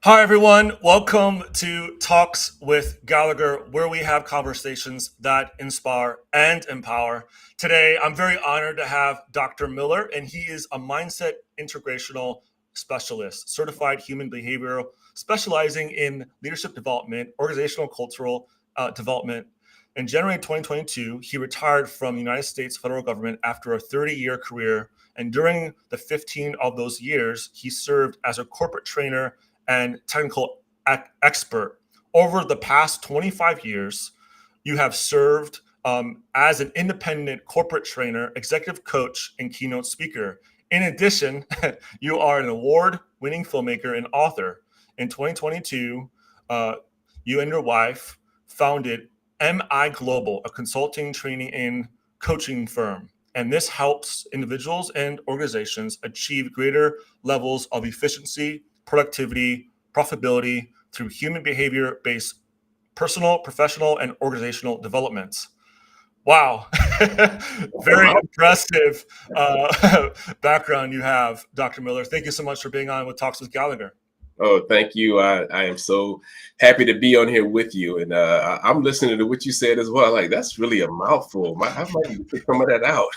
Hi, everyone. Welcome to Talks with Gallagher, where we have conversations that inspire and empower. Today, I'm very honored to have Dr. Miller, and he is a mindset integrational specialist, certified human behavioral, specializing in leadership development, organizational cultural development. In January 2022, he retired from the United States federal government after a 30-year career. And during the 15 of those years, he served as a corporate trainer and technical expert. Over the past 25 years, you have served as an independent corporate trainer, executive coach, and keynote speaker. In addition, you are an award-winning filmmaker and author. In 2022, you and your wife founded MI Global, a consulting, training, and coaching firm. And this helps individuals and organizations achieve greater levels of efficiency, productivity, profitability through human behavior based personal, professional, and organizational developments. Wow. Very impressive background you have, Dr. Miller. Thank you so much for being on with Talks with Gallagher. Oh, thank you. I am so happy to be on here with you. And I'm listening to what you said as well. Like, that's really a mouthful. I might need to pick some of that out.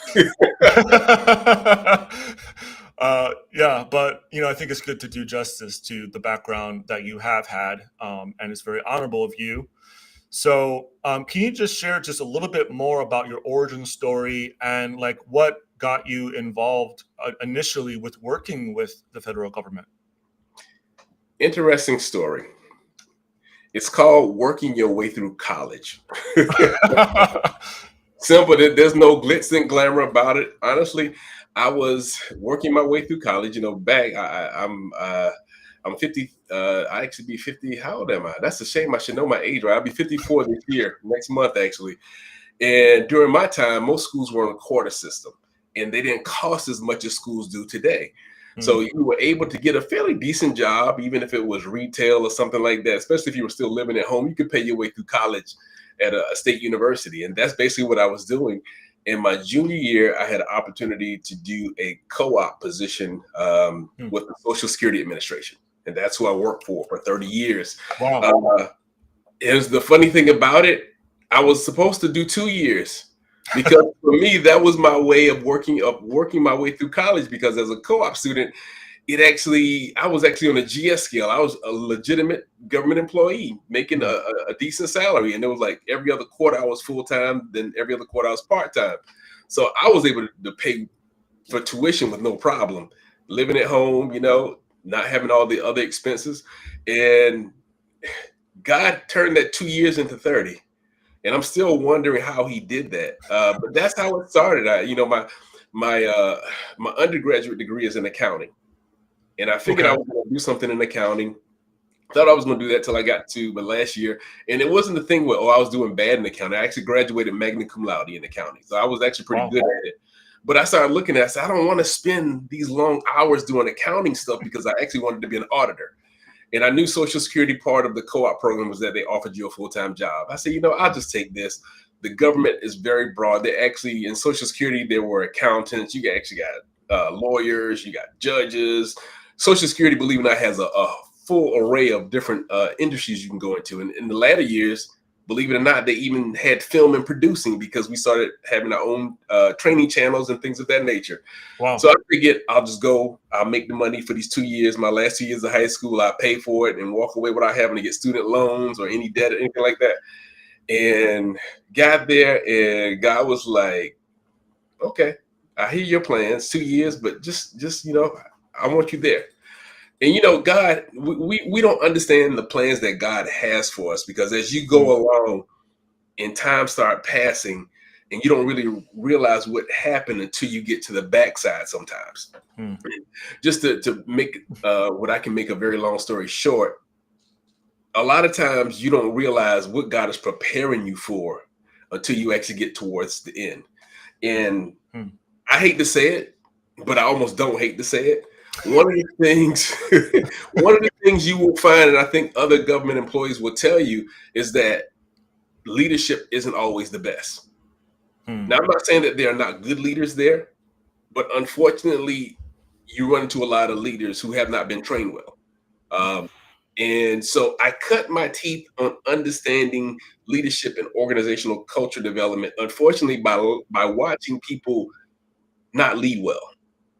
Yeah, but I think it's good to do justice to the background that you have had, and it's very honorable of you. So, can you just share just a little bit more about your origin story and like what got you involved initially with working with the federal government? Interesting story. It's called working your way through college. Simple. There's no glitz and glamour about it. Honestly, I was working my way through college. Back I'm 50. I actually be 50. How old am I? That's a shame. I should know my age, right? I'll be 54 this year, next month actually. And during my time, most schools were on a quarter system, and they didn't cost as much as schools do today. So you were able to get a fairly decent job, even if it was retail or something like that, especially if you were still living at home. You could pay your way through college at a state university. And that's basically what I was doing. In my junior year, I had an opportunity to do a co-op position with the Social Security Administration. And that's who I worked for 30 years. Wow. It was the funny thing about it. I was supposed to do 2 years. Because for me, that was my way of working my way through college. Because as a co-op student, I was actually on a GS scale. I was a legitimate government employee making a decent salary. And it was like every other quarter I was full-time, then every other quarter I was part-time. So I was able to pay for tuition with no problem, living at home, not having all the other expenses. And God turned that 2 years into 30. And I'm still wondering how he did that. But that's how it started. My undergraduate degree is in accounting. And I figured I was going to do something in accounting. Thought I was going to do that till I got to my last year. And it wasn't the thing where, I was doing bad in accounting. I actually graduated magna cum laude in accounting. So I was actually pretty good at it. But I started looking at it. I said, I don't want to spend these long hours doing accounting stuff because I actually wanted to be an auditor. And I knew Social Security part of the co-op program was that they offered you a full-time job. I said, I'll just take this. The government is very broad. They actually, in Social Security, there were accountants. You actually got lawyers. You got judges. Social Security, believe it or not, has a full array of different industries you can go into. And in the latter years, believe it or not, they even had film and producing because we started having our own training channels and things of that nature. Wow. So I figured I'll just go. I'll make the money for these 2 years. My last 2 years of high school, I pay for it and walk away without having to get student loans or any debt or anything like that. And got there, and God was like, okay, I hear your plans, 2 years, but just I want you there. And God, we don't understand the plans that God has for us, because as you go along and time start passing, and you don't really realize what happened until you get to the backside sometimes. Just to make what I can make a very long story short, a lot of times you don't realize what God is preparing you for until you actually get towards the end. And I hate to say it, but I almost don't hate to say it. One of the things you will find, and I think other government employees will tell you, is that leadership isn't always the best. Now, I'm not saying that there are not good leaders there, but unfortunately, you run into a lot of leaders who have not been trained well. And so I cut my teeth on understanding leadership and organizational culture development, unfortunately, by watching people not lead well.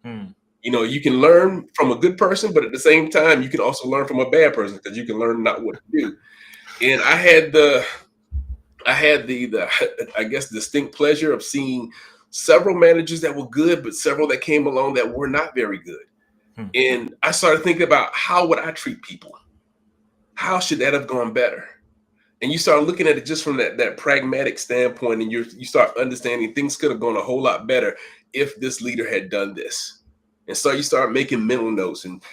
Hmm. You know, you can learn from a good person, but at the same time, you can also learn from a bad person because you can learn not what to do. And I had the I guess distinct pleasure of seeing several managers that were good, but several that came along that were not very good. Hmm. And I started thinking about how would I treat people? How should that have gone better? And you start looking at it just from that pragmatic standpoint, and you start understanding things could have gone a whole lot better if this leader had done this. And so you start making mental notes, and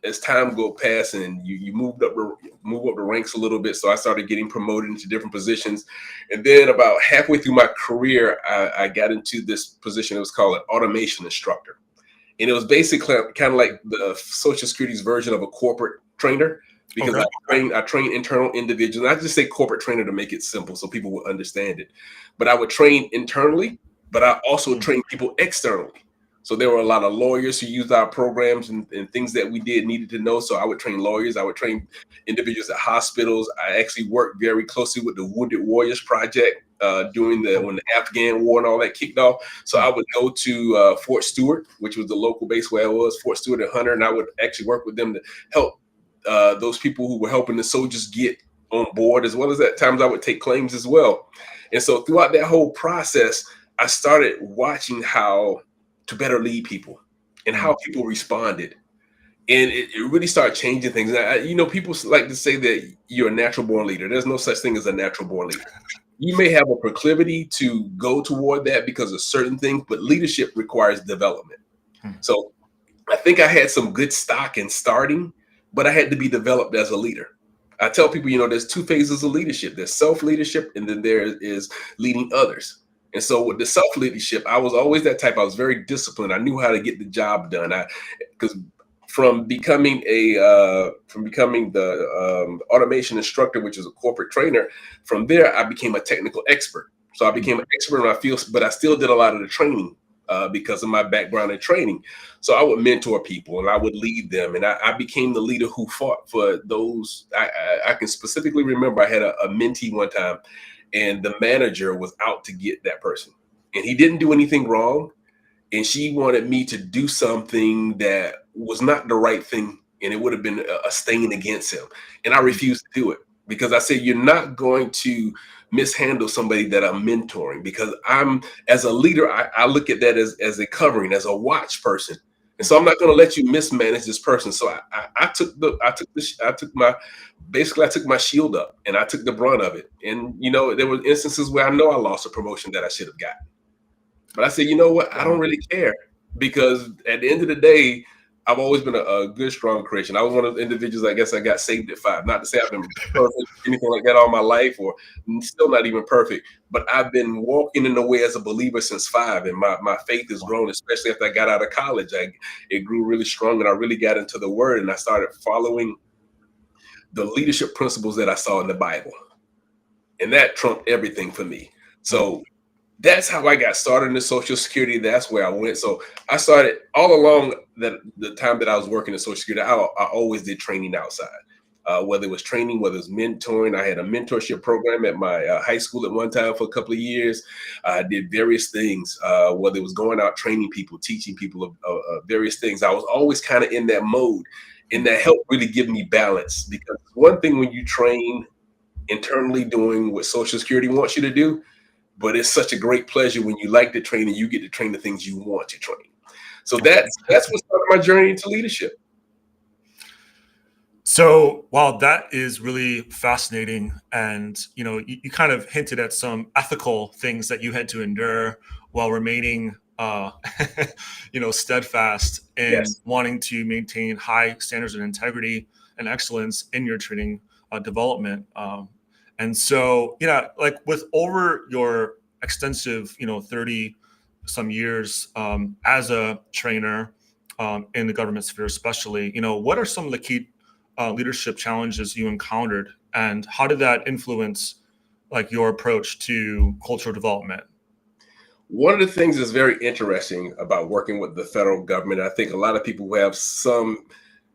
as time go past, and you move up the ranks a little bit. So I started getting promoted into different positions, and then about halfway through my career, I got into this position. It was called an automation instructor, and it was basically kind of like the Social Security's version of a corporate trainer because Okay. I train internal individuals. And I just say corporate trainer to make it simple so people will understand it. But I would train internally, but I also Hmm. train people externally. So there were a lot of lawyers who used our programs and things that we needed to know. So I would train lawyers. I would train individuals at hospitals. I actually worked very closely with the Wounded Warriors Project during when the Afghan War and all that kicked off. So Hmm. I would go to Fort Stewart, which was the local base where I was, Fort Stewart and Hunter, and I would actually work with them to help those people who were helping the soldiers get on board, as well as at times I would take claims as well. And so throughout that whole process, I started watching how to better lead people and Hmm. how people responded. And it really started changing things. And people like to say that you're a natural born leader. There's no such thing as a natural born leader. You may have a proclivity to go toward that because of certain things, but leadership requires development. Hmm. So I think I had some good stock in starting, but I had to be developed as a leader. I tell people, there's two phases of leadership. There's self-leadership, and then there is leading others. And so with the self-leadership, I was always that type. I was very disciplined. I knew how to get the job done. Because from becoming the automation instructor, which is a corporate trainer, from there I became a technical expert. So I Hmm. became an expert in my field, but I still did a lot of the training because of my background in training. So I would mentor people and I would lead them, and I became the leader who fought for those. I can specifically remember I had a mentee one time, and the manager was out to get that person, and he didn't do anything wrong, and she wanted me to do something that was not the right thing, and it would have been a stain against him, and I Hmm. refused to do it because I said you're not going to mishandle somebody that I'm mentoring, because I'm, as a leader, I look at that as a covering, as a watch person. And so I'm not going to let you mismanage this person. So I took my shield up and I took the brunt of it. And there were instances where I know I lost a promotion that I should have got. But I said, you know what? I don't Wow. really care, because at the end of the day, I've always been a good, strong Christian. I was one of the individuals, I guess I got saved at 5. Not to say I've been perfect, anything like that all my life, or still not even perfect, but I've been walking in the way as a believer since 5. And my faith has grown, especially after I got out of college. It grew really strong, and I really got into the word, and I started following the leadership principles that I saw in the Bible. And that trumped everything for me. Hmm. So that's how I got started in the Social Security. That's where I went. So I started all along that the time that I was working in Social Security. I always did training outside, whether it was training, whether it was mentoring. I had a mentorship program at my high school at one time for a couple of years. I did various things, whether it was going out training people, teaching people of various things. I was always kind of in that mode, and that helped really give me balance. Because one thing when you train internally doing what Social Security wants you to do, but it's such a great pleasure when you like to train and you get to train the things you want to train. So that's what started my journey into leadership. So, while that is really fascinating, and you kind of hinted at some ethical things that you had to endure while remaining, steadfast in Yes. wanting to maintain high standards of integrity and excellence in your training development. And so, like with over your extensive, 30 some years as a trainer in the government sphere, especially, what are some of the key leadership challenges you encountered, and how did that influence like your approach to cultural development? One of the things that's very interesting about working with the federal government, I think a lot of people who have some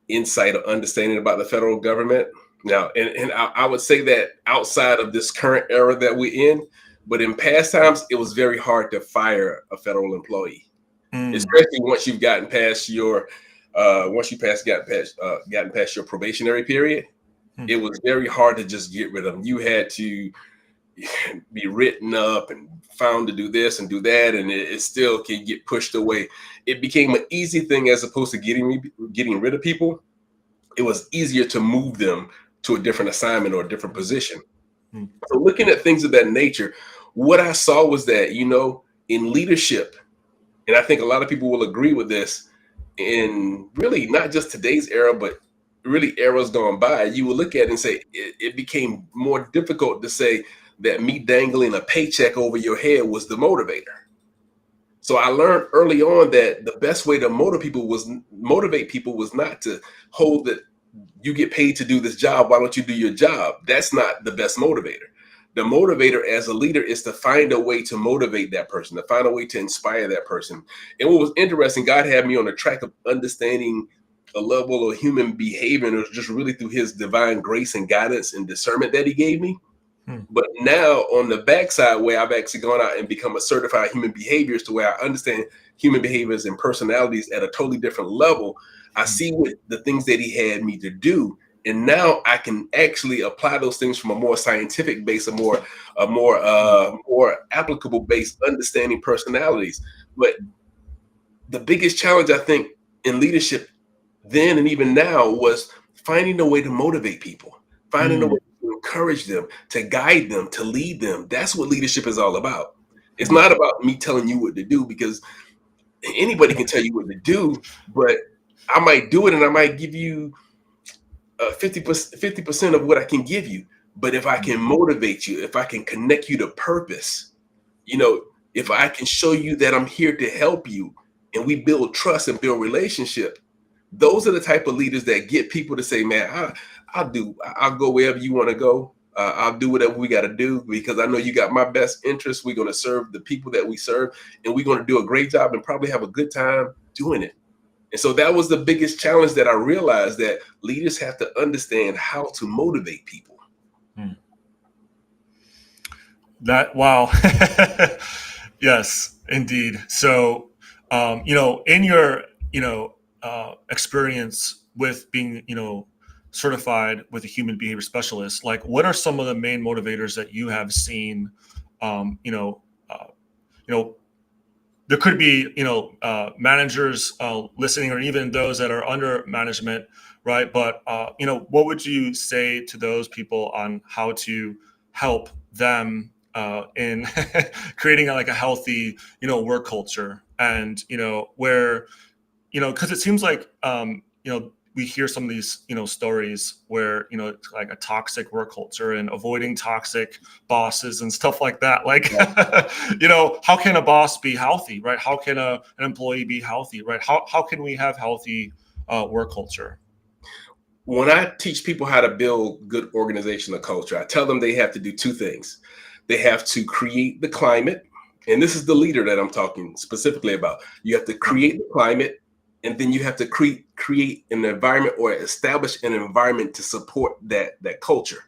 insight or understanding about the federal government. Now, and I would say that outside of this current era that we're in, but in past times, it was very hard to fire a federal employee, Mm, especially once you've gotten past your gotten past your probationary period. mm, It was very hard to just get rid of them. You had to be written up and found to do this and do that, and it still can get pushed away. It became an easy thing as opposed to getting rid of people. It was easier to move them to a different assignment or a different position. mm, So looking at things of that nature, what I saw was that, in leadership, and I think a lot of people will agree with this, in really not just today's era, but really eras gone by, you will look at it and say it became more difficult to say that me dangling a paycheck over your head was the motivator. So I learned early on that the best way to motivate people was not to hold that you get paid to do this job. Why don't you do your job? That's not the best motivator. The motivator as a leader is to find a way to motivate that person, to find a way to inspire that person. And what was interesting, God had me on the track of understanding a level of human behavior, and it was just really through his divine grace and guidance and discernment that he gave me. mm, But now on the backside, where I've actually gone out and become a certified human behaviorist, to where I understand human behaviors and personalities at a totally different level, I mm, see what the things that he had me to do. And now I can actually apply those things from a more scientific base, mm, more applicable base, understanding personalities. But the biggest challenge I think in leadership then and even now was finding a way to motivate people, finding a mm, way to encourage them, to guide them, to lead them. That's what leadership is all about. It's mm, not about me telling you what to do, because anybody can tell you what to do, but I might do it and I might give you 50% of what I can give you. But if I mm, can motivate you, if I can connect you to purpose, you know, if I can show you that I'm here to help you, and we build trust and build relationship, those are the type of leaders that get people to say, man, I'll go wherever you want to go. I'll do whatever we got to do, because I know you got my best interest. We're going to serve the people that we serve, and we're going to do a great job and probably have a good time doing it. And so that was the biggest challenge that I realized, that leaders have to understand how to motivate people. mm. That wow. Yes, indeed. So, in your, experience with being, certified with a human behavior specialist, like what are some of the main motivators that you have seen? Um, you know, uh, you know, there could be, managers listening, or even those that are under management, right? But what would you say to those people on how to help them in creating like a healthy, work culture, and where, because it seems like we hear some of these stories where it's like a toxic work culture and avoiding toxic bosses and stuff like that. Like, how can a boss be healthy, right? How can an employee be healthy, right? How can we have healthy work culture? When I teach people how to build good organizational culture, I tell them they have to do two things. They have to create the climate, and this is the leader that I'm talking specifically about. You have to Mm, create the climate, and then you have to create an environment, or establish an environment to support that culture.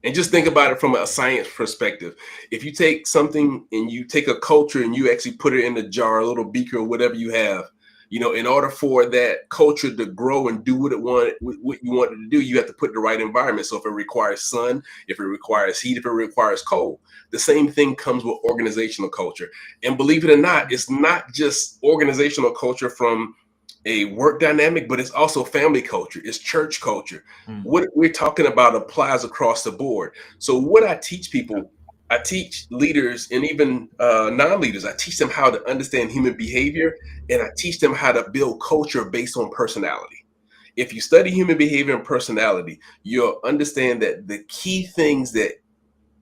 And just think about it from a science perspective. If you take something and you take a culture and you actually put it in a jar, a little beaker, or whatever you have, in order for that culture to grow and do what you want it to do, you have to put the right environment. So if it requires sun, if it requires heat, if it requires cold, the same thing comes with organizational culture. And believe it or not, it's not just organizational culture from a work dynamic, but it's also family culture, it's church culture. mm, What we're talking about applies across the board. So what I teach yeah, people, I teach leaders and even non-leaders, I teach them how to understand human behavior, and I teach them how to build culture based on personality. If you study human behavior and personality, you'll understand that the key things that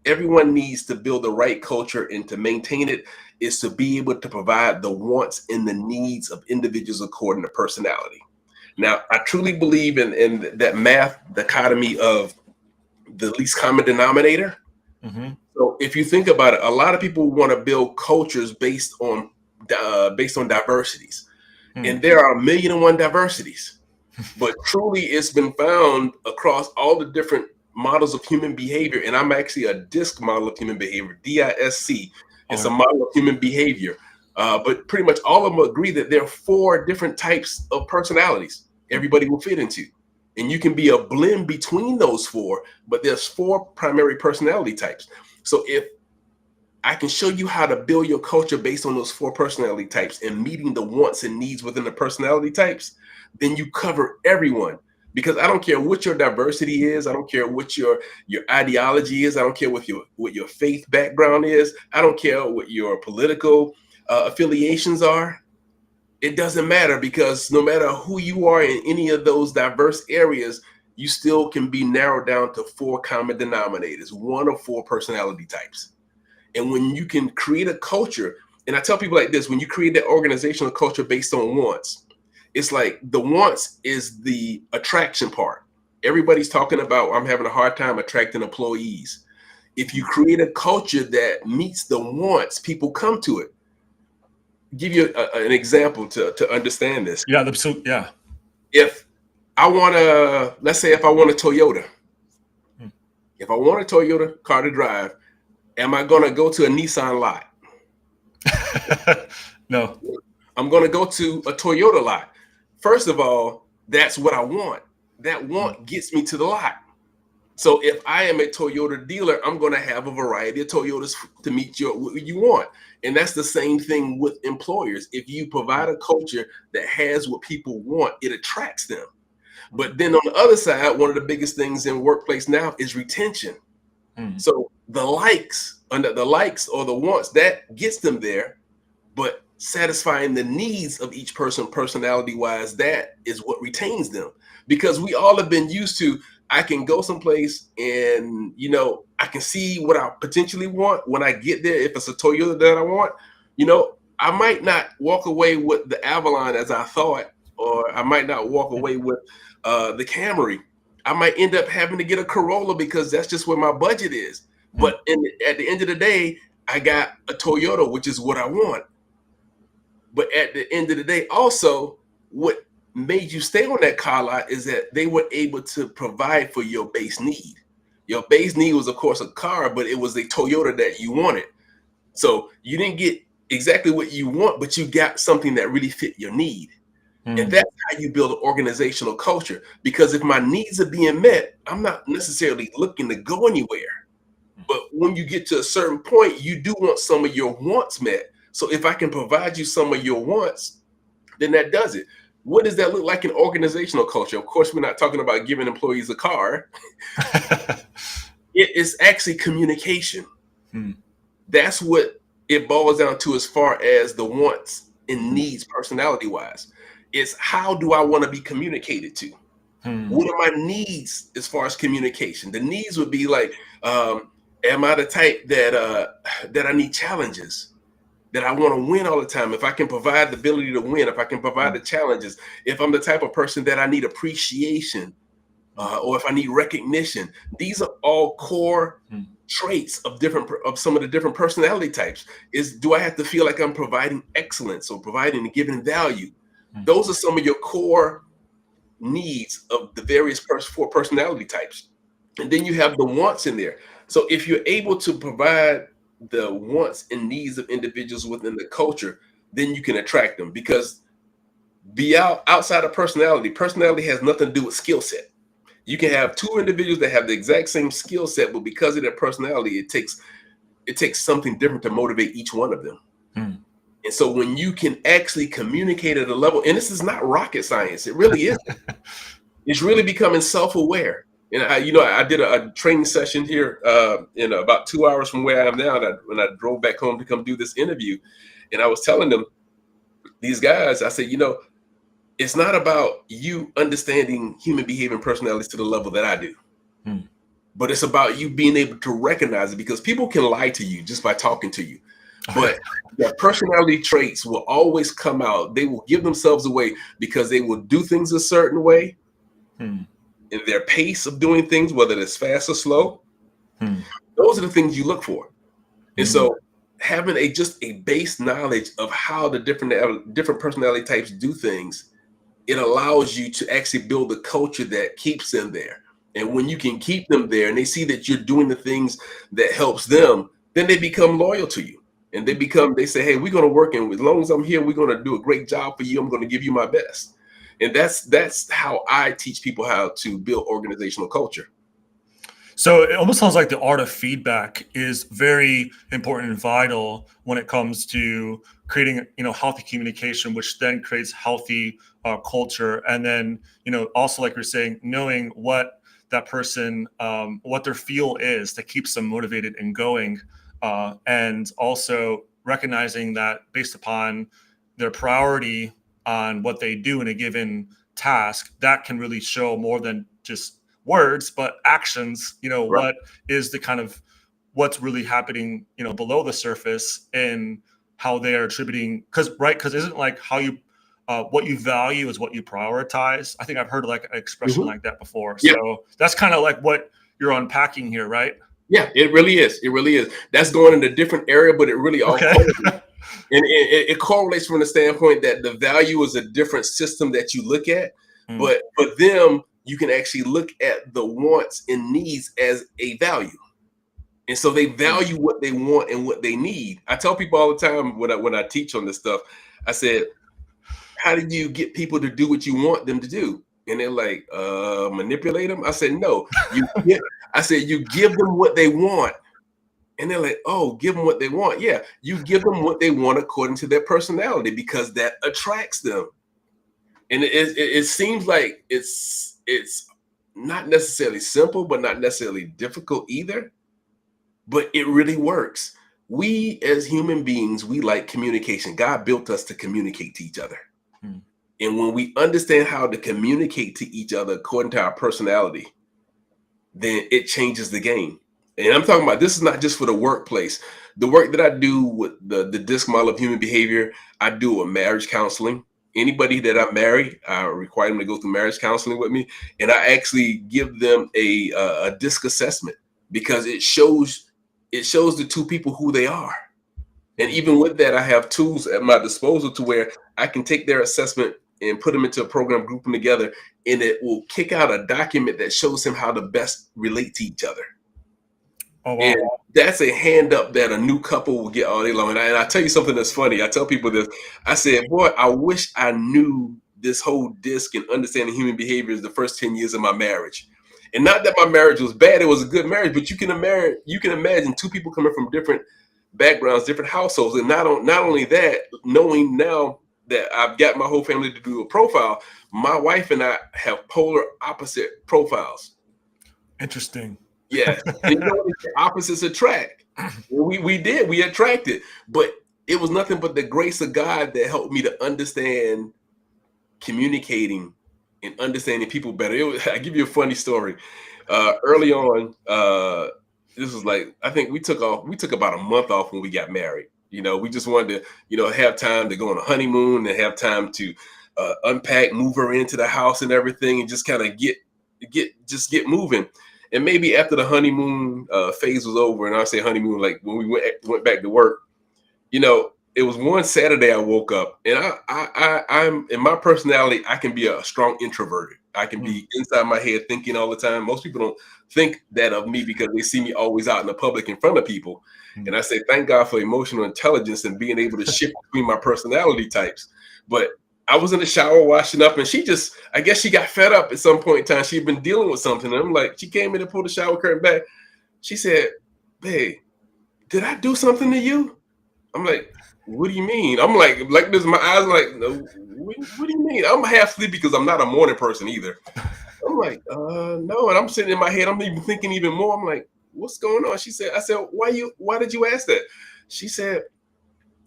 everyone needs to build the right culture and to maintain it is to be able to provide the wants and the needs of individuals according to personality. Now, I truly believe in that math dichotomy of the least common denominator. hmm So if you think about it, a lot of people want to build cultures based on diversities, mm, and there are a million and one diversities. but truly it's been found across all the different models of human behavior. And I'm actually a DISC model of human behavior, DISC. It's a Okay. model of human behavior. But pretty much all of them agree that there are 4 different types of personalities everybody will fit into. And you can be a blend between those 4, but there's 4 primary personality types. So if I can show you how to build your culture based on those 4 personality types and meeting the wants and needs within the personality types, then you cover everyone. Because I don't care what your diversity is, I don't care what your ideology is, I don't care what your faith background is, I don't care what your political affiliations are. It doesn't matter, because no matter who you are in any of those diverse areas, you still can be narrowed down to 4 common denominators, 1 of 4 personality types. And when you can create a culture, and I tell people like this, when you create that organizational culture based on wants, it's like the wants is the attraction part. Everybody's talking about, I'm having a hard time attracting employees. If you create a culture that meets the wants, people come to it. Give you an example to understand this. Yeah. Yeah. If I want to, let's say if I want a Toyota, if I want a Toyota car to drive, am I going to go to a Nissan lot? No. I'm going to go to a Toyota lot. First of all, that's what I want. That want gets me to the lot. So if I am a Toyota dealer, I'm going to have a variety of Toyotas to meet what you want. And that's the same thing with employers. If you provide a culture that has what people want, it attracts them. But then on the other side, one of the biggest things in workplace now is retention. So the likes or the wants, that gets them there, but satisfying the needs of each person personality wise, that is what retains them. Because we all have been used to, I can go someplace and I can see what I potentially want when I get there. If it's a Toyota that I want, I might not walk away with the Avalon as I thought, or I might not walk away with the Camry. I might end up having to get a Corolla because that's just where my budget is. But at the end of the day, I got a Toyota, which is what I want. But at the end of the day, also, what made you stay on that car lot is that they were able to provide for your base need. Your base need was, of course, a car, but it was a Toyota that you wanted. So you didn't get exactly what you want, but you got something that really fit your need. And that's how you build an organizational culture. Because if my needs are being met, I'm not necessarily looking to go anywhere. But when you get to a certain point, you do want some of your wants met. So if I can provide you some of your wants, then that does it. What does that look like in organizational culture? Of course, we're not talking about giving employees a car. It is actually communication. That's what it boils down to as far as the wants and needs personality-wise. It's how do I want to be communicated to? What are my needs as far as communication? The needs would be like, am I the type that I need challenges? That I want to win all the time? If I can provide the ability to win, if I can provide the challenges, if I'm the type of person that I need appreciation, or if I need recognition, these are all core traits of some of the different personality types. Do I have to feel like I'm providing excellence or providing and giving value? Those are some of your core needs of the various 4 personality types. And then you have the wants in there. So if you're able to provide the wants and needs of individuals within the culture, then you can attract them. Because outside of personality has nothing to do with skill set. You can have 2 individuals that have the exact same skill set, but because of their personality, it takes something different to motivate each one of them. And so when you can actually communicate at a level, and this is not rocket science, it really is. It's really becoming self-aware. And I did a training session here in about 2 hours from where I am now. When I drove back home to come do this interview, and I was telling them, these guys, I said, it's not about you understanding human behavior and personalities to the level that I do, but it's about you being able to recognize it, because people can lie to you just by talking to you. But their personality traits will always come out. They will give themselves away because they will do things a certain way. In their pace of doing things, whether it's fast or slow, those are the things you look for. And so having just a base knowledge of how the different personality types do things it allows you to actually build a culture that keeps them there. And when you can keep them there and they see that you're doing the things that helps them, then they become loyal to you. And they say, hey, we're going to work, and as long as I'm here, we're going to do a great job for you. I'm going to give you my best. And that's how I teach people how to build organizational culture. So it almost sounds like the art of feedback is very important and vital when it comes to creating, healthy communication, which then creates healthy culture. And then, also like you're saying, knowing what that person, what their feel is that keeps them motivated and going, and also recognizing that based upon their priority on what they do in a given task, that can really show more than just words, but actions, Right. what is the kind of what's really happening, below the surface and how they are attributing, because isn't like how you, what you value is what you prioritize. I think I've heard like an expression like that before. Yeah. So that's kind of like what you're unpacking here, right? Yeah, it really is. It really is. That's going in a different area, but it really all Okay. correlates. And it correlates from the standpoint that the value is a different system that you look at. Mm. But for them, you can actually look at the wants and needs as a value. And so they value what they want and what they need. I tell people all the time when I teach on this stuff, I said, how do you get people to do what you want them to do? And they're like, manipulate them. I said, no, you give them what they want. And they're like, oh, give them what they want. Yeah, you give them what they want according to their personality, because that attracts them. And it seems like it's not necessarily simple, but not necessarily difficult either. But it really works. We as human beings, we like communication. God built us to communicate to each other. And when we understand how to communicate to each other according to our personality, then it changes the game. And I'm talking about, this is not just for the workplace. The work that I do with the DISC model of human behavior, I do with marriage counseling. Anybody that I marry, I require them to go through marriage counseling with me. And I actually give them a DISC assessment, because it shows the two people who they are. And even with that, I have tools at my disposal to where I can take their assessment and put them into a program, group them together, and it will kick out a document that shows them how to best relate to each other. Oh, wow. And that's a hand up that a new couple will get all day long. And I tell you something that's funny. I tell people this. I said, boy, I wish I knew this whole DISC and understanding human behavior is the first 10 years of my marriage. And not that my marriage was bad, it was a good marriage, but you can imagine two people coming from different backgrounds, different households. And not only that, knowing now that I've got my whole family to do a profile, my wife and I have polar opposite profiles. Interesting. Yeah. And opposites attract. We attracted, but it was nothing but the grace of God that helped me to understand communicating and understanding people better. I give you a funny story. Early on, this was like, I think we took about a month off when we got married. We just wanted to, have time to go on a honeymoon and have time to unpack, move her into the house and everything, and just kind of get moving. And maybe after the honeymoon phase was over, and I say honeymoon, like when we went back to work, it was one Saturday I woke up, and I'm in my personality, I can be a strong introverted. I can be inside my head thinking all the time. Most people don't think that of me because they see me always out in the public in front of people. And I say, thank God for emotional intelligence and being able to shift between my personality types. But I was in the shower washing up, and I guess she got fed up at some point in time. She'd been dealing with something. And I'm like, she came in and pulled the shower curtain back. She said, babe, did I do something to you? I'm like, what do you mean? I'm like this, my eyes are like, no, what do you mean? I'm half sleepy because I'm not a morning person either. I'm like, no. And I'm sitting in my head, I'm even thinking even more. I'm like, what's going on? I said, why did you ask that? She said,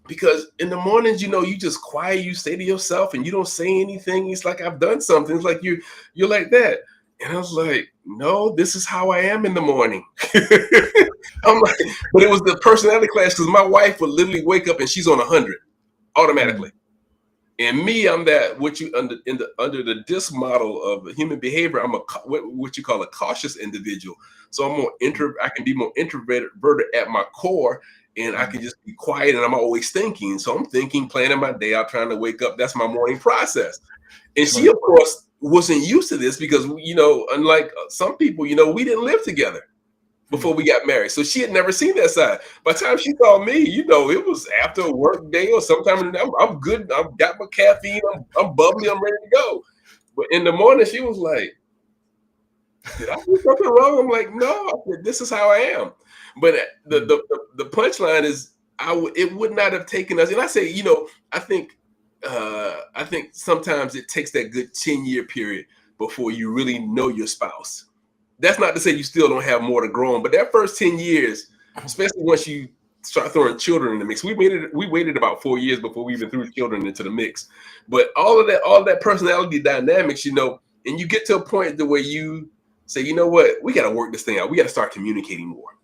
because in the mornings, you just quiet, you stay to yourself and you don't say anything. It's like I've done something. It's like you're like that. And I was like, no, this is how I am in the morning. I'm like, but it was the personality class, because my wife would literally wake up and she's on 100 automatically. And me, I'm that what you under the DISC model of human behavior. I'm what you call a cautious individual. So I'm more I can be more introverted at my core, and I can just be quiet. And I'm always thinking. So I'm thinking, planning my day out, trying to wake up. That's my morning process. And she, of course, wasn't used to this because unlike some people, we didn't live together before we got married. So she had never seen that side. By the time she saw me, it was after a work day or sometime. I'm good. I've got my caffeine. I'm bubbly. I'm ready to go. But in the morning, she was like, "Did I do something wrong?" I'm like, "No, I said, this is how I am." But the punchline is, it would not have taken us. And I say, I think sometimes it takes that good 10-year period before you really know your spouse. That's not to say you still don't have more to grow on, but that first 10 years, especially once you start throwing children in the mix, we waited about 4 years before we even threw children into the mix. But all of that personality dynamics, and you get to a point where you say, you know what, we got to work this thing out. We got to start communicating more.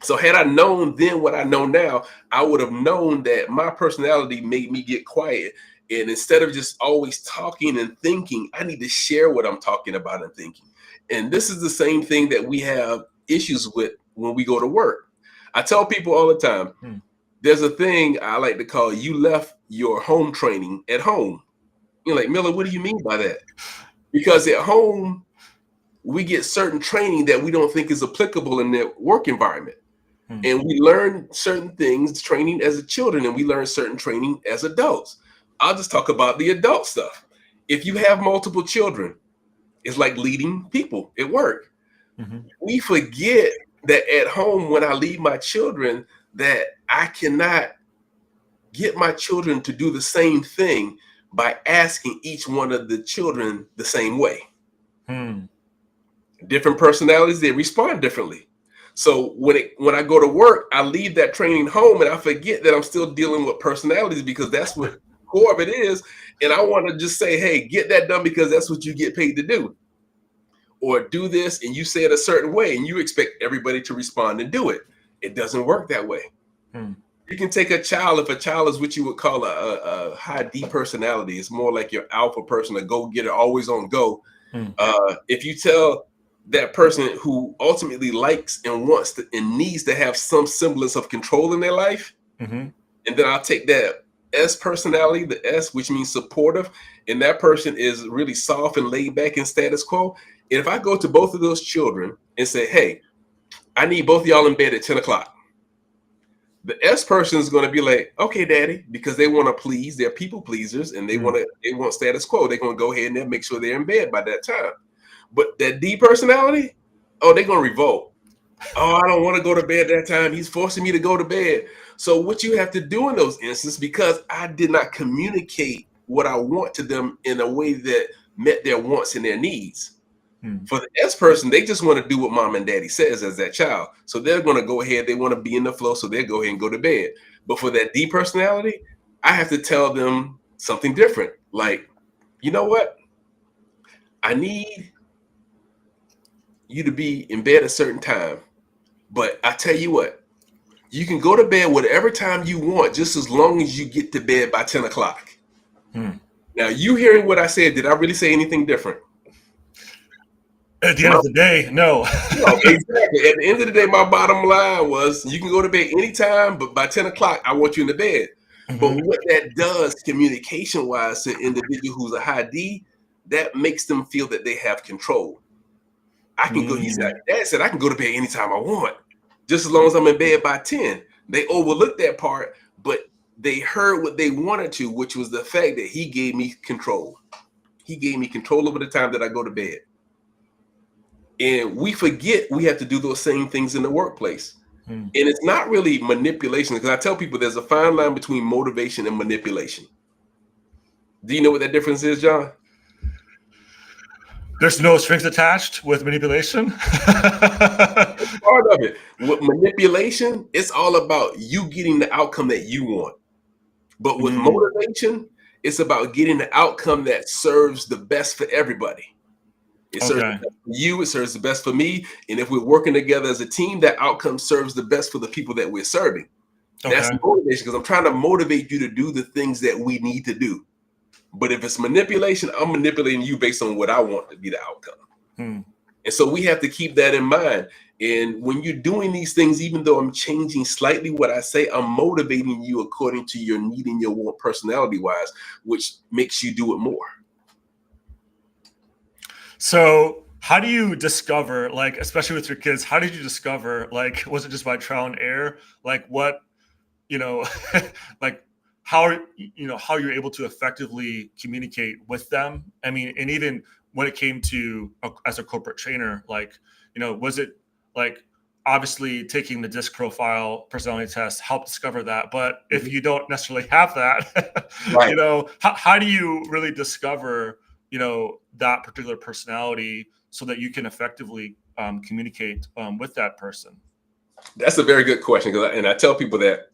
So had I known then what I know now, I would have known that my personality made me get quiet. And instead of just always talking and thinking, I need to share what I'm talking about and thinking. And this is the same thing that we have issues with when we go to work. I tell people all the time, there's a thing I like to call, you left your home training at home. You're like, Miller, what do you mean by that? Because at home, we get certain training that we don't think is applicable in the work environment. And we learn certain things, training as a children, and we learn certain training as adults. I'll just talk about the adult stuff. If you have multiple children, it's like leading people at work. We forget that at home, when I lead my children, that I cannot get my children to do the same thing by asking each one of the children the same way. Different personalities, they respond differently. So when I go to work, I leave that training home and I forget that I'm still dealing with personalities, because that's what core of it is. And I want to just say, hey, get that done because that's what you get paid to do. Or do this and you say it a certain way and you expect everybody to respond and do it. It doesn't work that way. You can take a child, if a child is what you would call a high D personality, it's more like your alpha person, a go-getter, always on go. If you tell that person who ultimately likes and wants to and needs to have some semblance of control in their life, and then I'll take that S personality, the S, which means supportive, and that person is really soft and laid back and status quo. And if I go to both of those children and say, hey, I need both of y'all in bed at 10 o'clock, the S person is going to be like, okay, daddy, because they want to please, they're people pleasers, and they want status quo. They're going to go ahead and then make sure they're in bed by that time. But that D personality, oh, they're going to revolt. Oh, I don't want to go to bed that time. He's forcing me to go to bed. So what you have to do in those instances, because I did not communicate what I want to them in a way that met their wants and their needs. For the S person, they just want to do what mom and daddy says as that child. So they're going to go ahead. They want to be in the flow. So they'll go ahead and go to bed. But for that D personality, I have to tell them something different. Like, you know what? I need you to be in bed at a certain time. But I tell you what, you can go to bed whatever time you want, just as long as you get to bed by 10 o'clock. Now, you hearing what I said, did I really say anything different? At the end of the day, no. No, exactly. At the end of the day, my bottom line was, you can go to bed anytime, but by 10 o'clock, I want you in the bed. But what that does communication-wise to an individual who's a high D, that makes them feel that they have control. I can go, Dad said I can go to bed anytime I want, just as long as I'm in bed by 10. They overlooked that part, but they heard what they wanted to, which was the fact that he gave me control. He gave me control over the time that I go to bed. And we forget we have to do those same things in the workplace. And it's not really manipulation, because I tell people there's a fine line between motivation and manipulation. Do you know what that difference is, John? There's no strings attached with manipulation. It's part of it. With manipulation, it's all about you getting the outcome that you want. But with motivation, it's about getting the outcome that serves the best for everybody. It serves the best for you, it serves the best for me. And if we're working together as a team, that outcome serves the best for the people that we're serving. That's motivation, because I'm trying to motivate you to do the things that we need to do. But if it's manipulation, I'm manipulating you based on what I want to be the outcome. Hmm. And so we have to keep that in mind. And when you're doing these things, even though I'm changing slightly what I say, I'm motivating you according to your need and your want personality wise, which makes you do it more. So how do you discover, like, especially with your kids, how did you discover, like, was it just by trial and error? Like what, you know, like how you're able to effectively communicate with them? I mean, and even when it came to as a corporate trainer, like, was it like obviously taking the disc profile personality test helped discover that, but if Mhm. you don't necessarily have that, Right. how do you really discover, that particular personality so that you can effectively communicate with that person? That's a very good question. And I tell people that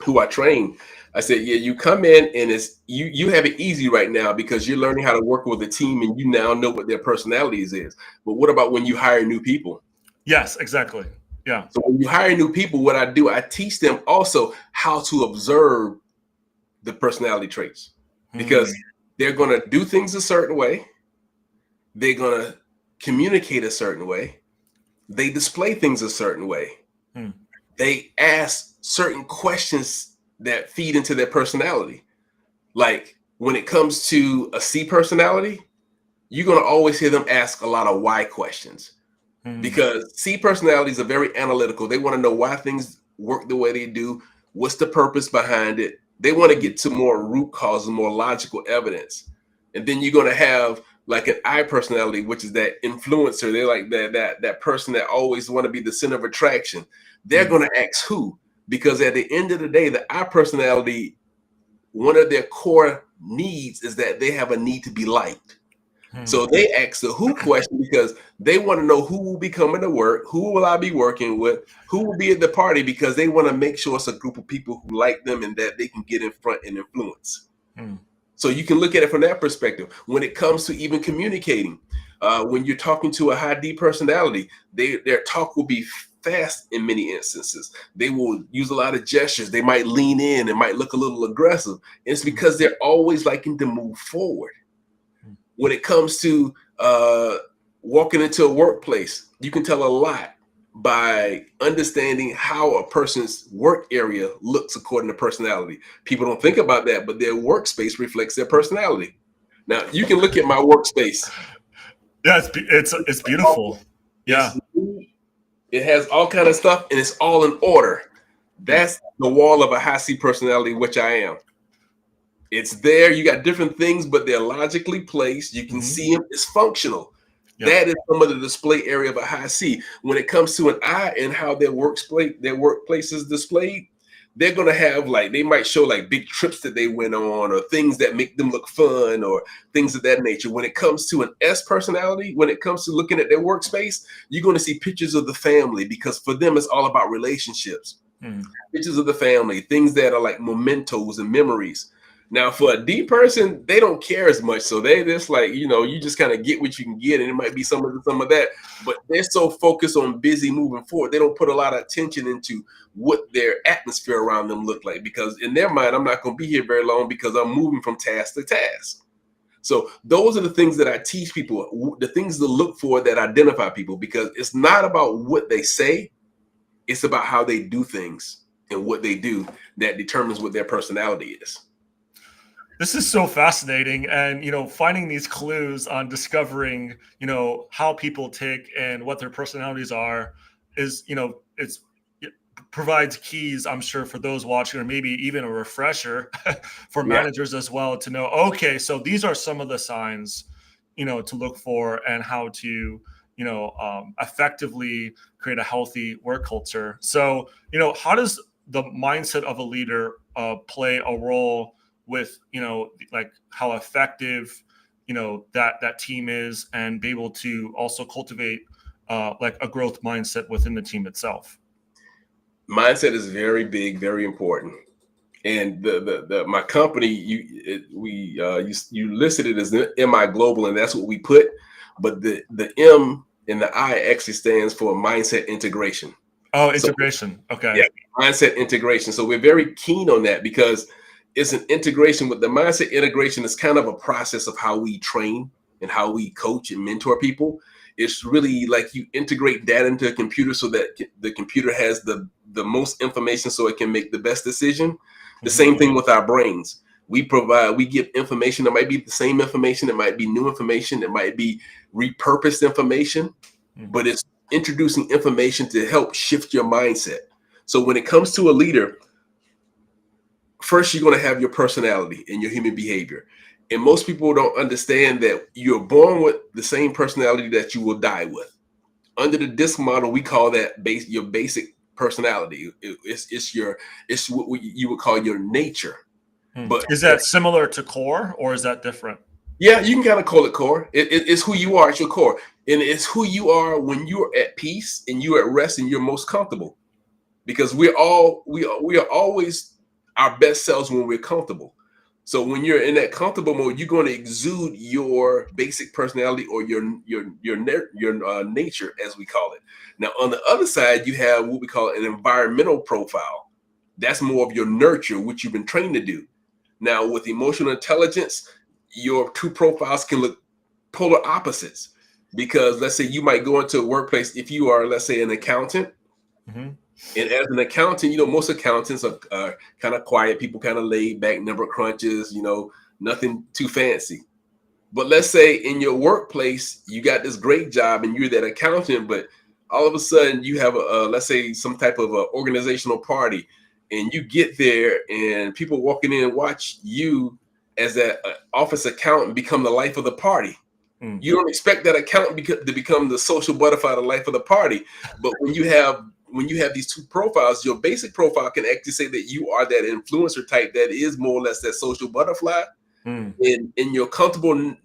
who I train, I said, yeah, you come in and you have it easy right now because you're learning how to work with a team and you now know what their personalities is. But what about when you hire new people? Yes, exactly. Yeah. So when you hire new people, what I do, I teach them also how to observe the personality traits because Hmm. they're going to do things a certain way. They're going to communicate a certain way. They display things a certain way. Hmm. They ask certain questions that feed into their personality. Like when it comes to a C personality, you're going to always hear them ask a lot of why questions Hmm. because C personalities are very analytical. They want to know why things work the way they do. What's the purpose behind it? They want to get to more root causes, more logical evidence. And then you're going to have like an I personality, which is that influencer. They're like that person that always want to be the center of attraction. They're Hmm. going to ask who, because at the end of the day, the I personality, one of their core needs is that they have a need to be liked. Hmm. So they ask the who question because they want to know who will be coming to work, who will I be working with, who will be at the party, because they want to make sure it's a group of people who like them and that they can get in front and influence. Hmm. So you can look at it from that perspective. When it comes to even communicating, when you're talking to a high D personality, their talk will be fast in many instances. They will use a lot of gestures. They might lean in and might look a little aggressive. It's Hmm. because they're always liking to move forward. When it comes to walking into a workplace, you can tell a lot by understanding how a person's work area looks according to personality. People don't think about that, but their workspace reflects their personality. Now, you can look at my workspace. Yeah, it's beautiful. It's Yeah. neat. It has all kind of stuff, and it's all in order. Yeah. That's the wall of a high C personality, which I am. It's there. You got different things, but they're logically placed. You can Hmm. see them. It's functional. Yeah. That is some of the display area of a high C. When it comes to an I and how their workplace is displayed, they're gonna have like they might show like big trips that they went on or things that make them look fun or things of that nature. When it comes to an S personality, when it comes to looking at their workspace, you're gonna see pictures of the family because for them it's all about relationships. Hmm. Pictures of the family, things that are like mementos and memories. Now, for a D person, they don't care as much, so they just like you just kind of get what you can get, and it might be some of that. But they're so focused on busy moving forward, they don't put a lot of attention into what their atmosphere around them look like because in their mind, I'm not going to be here very long because I'm moving from task to task. So those are the things that I teach people, the things to look for that identify people, because it's not about what they say, it's about how they do things and what they do that determines what their personality is. This is so fascinating, and finding these clues on discovering how people tick and what their personalities are is it provides keys, I'm sure, for those watching, or maybe even a refresher for Yeah. managers as well to know, okay, so these are some of the signs to look for and how to effectively create a healthy work culture. So how does the mindset of a leader play a role with like how effective that team is, and be able to also cultivate like a growth mindset within the team itself? Mindset is very big, very important. And the my company, you listed it as the MI Global, and that's what we put. But the M and the I actually stands for mindset integration. Oh, So integration. Okay. yeah, mindset integration. So we're very keen on that because it's an integration. With the mindset integration, is kind of a process of how we train and how we coach and mentor people. It's really like you integrate data into a computer so that the computer has the most information so it can make the best decision. The same thing with our brains. We give information that might be the same information, it might be new information, it might be repurposed information, but it's introducing information to help shift your mindset. So when it comes to a leader, first you're going to have your personality and your human behavior. And most people don't understand that you're born with the same personality that you will die with. Under the DISC model, we call that your basic personality. It's what you would call your nature. But is that similar to core, or is that different? Yeah, you can kind of call it core. It's who you are. It's your core, and it's who you are when you're at peace and you're at rest and you're most comfortable. Because we are always our best selves when we're comfortable. So when you're in that comfortable mode, you're going to exude your basic personality or your nature, as we call it. Now, on the other side, you have what we call an environmental profile. That's more of your nurture, which you've been trained to do. Now, with emotional intelligence, your two profiles can look polar opposites, because let's say you might go into a workplace, if you are, let's say, an accountant. And as an accountant, most accountants are kind of quiet people, kind of laid back, number crunches, nothing too fancy. But let's say in your workplace, you got this great job and you're that accountant, but all of a sudden you have let's say some type of a organizational party, and you get there and people walking in and watch you as that office accountant become the life of the party. You don't expect that accountant to become the social butterfly, the life of the party. But when you have these two profiles, your basic profile can actually say that you are that influencer type that is more or less that social butterfly. In your comfortable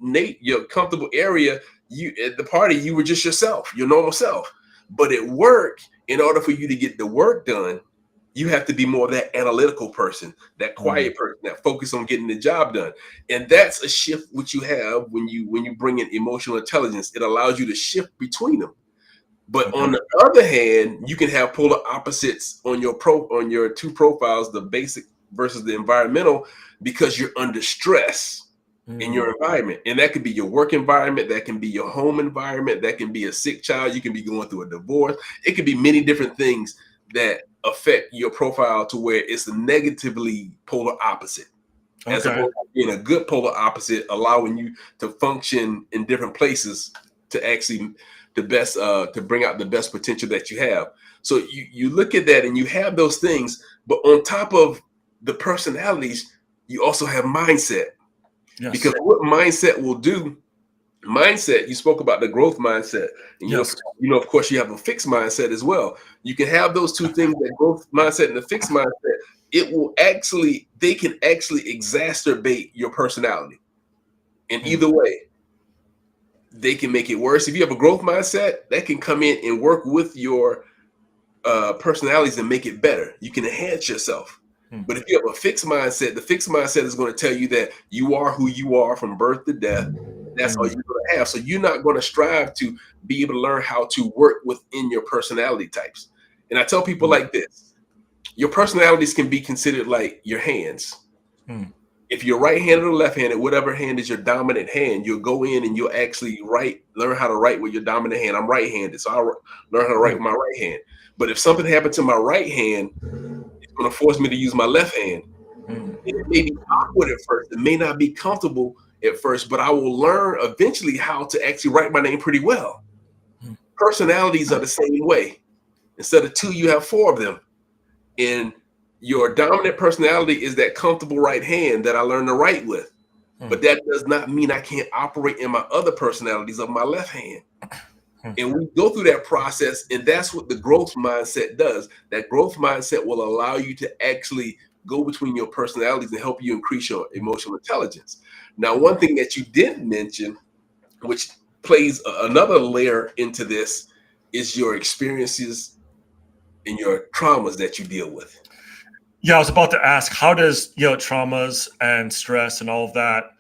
area, you at the party, you were just yourself, your normal self. But at work, in order for you to get the work done, you have to be more of that analytical person, that quiet person, that focus on getting the job done. And that's a shift which you have when you bring in emotional intelligence. It allows you to shift between them. But on the other hand, you can have polar opposites on your two profiles, the basic versus the environmental, because you're under stress in your environment. And that could be your work environment, that can be your home environment, that can be a sick child, you can be going through a divorce. It could be many different things that affect your profile to where it's a negatively polar opposite, as opposed to being a good polar opposite, allowing you to function in different places to actually to bring out the best potential that you have. So you look at that and you have those things, but on top of the personalities, you also have mindset. Yes. Because what mindset will do, you spoke about the growth mindset, and of course you have a fixed mindset as well. You can have those two things, that growth mindset and the fixed mindset. They can actually exacerbate your personality. And either way, they can make it worse. If you have a growth mindset, that can come in and work with your personalities and make it better. You can enhance yourself. But if you have a fixed mindset, the fixed mindset is going to tell you that you are who you are from birth to death. That's all you're going to have. So you're not going to strive to be able to learn how to work within your personality types. And I tell people like this: your personalities can be considered like your hands. If you're right-handed or left-handed, whatever hand is your dominant hand, you'll go in and you'll actually learn how to write with your dominant hand. I'm right-handed, so I'll learn how to write with my right hand. But if something happened to my right hand, it's going to force me to use my left hand. And it may be awkward at first. It may not be comfortable at first, but I will learn eventually how to actually write my name pretty well. Personalities are the same way. Instead of two, you have four of them. And your dominant personality is that comfortable right hand that I learned to write with. But that does not mean I can't operate in my other personalities of my left hand. And we go through that process, and that's what the growth mindset does. That growth mindset will allow you to actually go between your personalities and help you increase your emotional intelligence. Now, one thing that you didn't mention, which plays another layer into this, is your experiences and your traumas that you deal with. Yeah, I was about to ask, how does traumas and stress and all of that,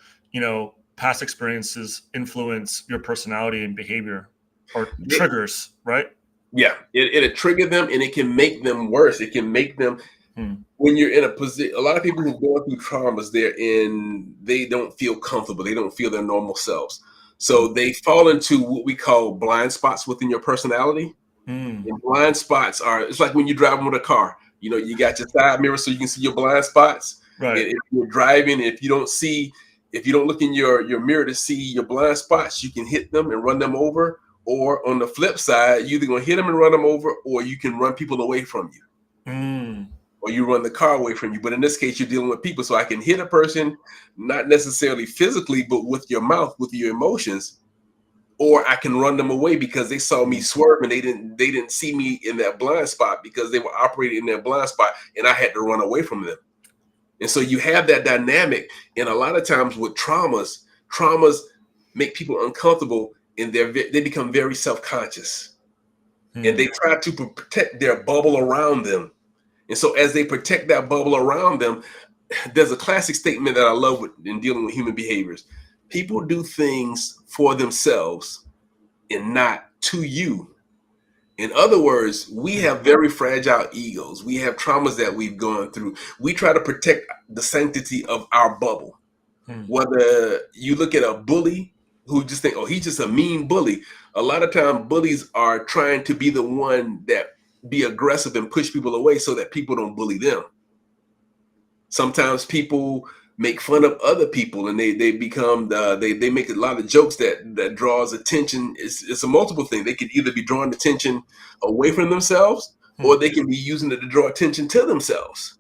past experiences influence your personality and behavior, or triggers, right? Yeah, it'll trigger them, and it can make them worse. It can make them Mm. When you're in a position, a lot of people who go through traumas, they don't feel comfortable. They don't feel their normal selves. So they fall into what we call blind spots within your personality. Mm. And blind spots it's like when you're driving with a car. You know, you got your side mirror so you can see your blind spots. Right. And if you're driving, if you don't look in your mirror to see your blind spots, you can hit them and run them over. Or on the flip side, you're either gonna hit them and run them over, or you can run people away from you, Mm. or you run the car away from you. But in this case, you're dealing with people. So I can hit a person, not necessarily physically, but with your mouth, with your emotions, or I can run them away because they saw me swerve and they didn't see me in that blind spot because they were operating in that blind spot and I had to run away from them. And so you have that dynamic. And a lot of times with traumas make people uncomfortable and they become very self-conscious. And they try to protect their bubble around them. And so as they protect that bubble around them, there's a classic statement that I love in dealing with human behaviors. People do things for themselves and not to you. In other words, we have very fragile egos. We have traumas that we've gone through. We try to protect the sanctity of our bubble. Whether you look at a bully who just think, oh, he's just a mean bully. A lot of time bullies are trying to be the one that be aggressive and push people away so that people don't bully them. Sometimes people make fun of other people and they become they make a lot of jokes that draws attention. It's a multiple thing. They could either be drawing attention away from themselves or they can be using it to draw attention to themselves,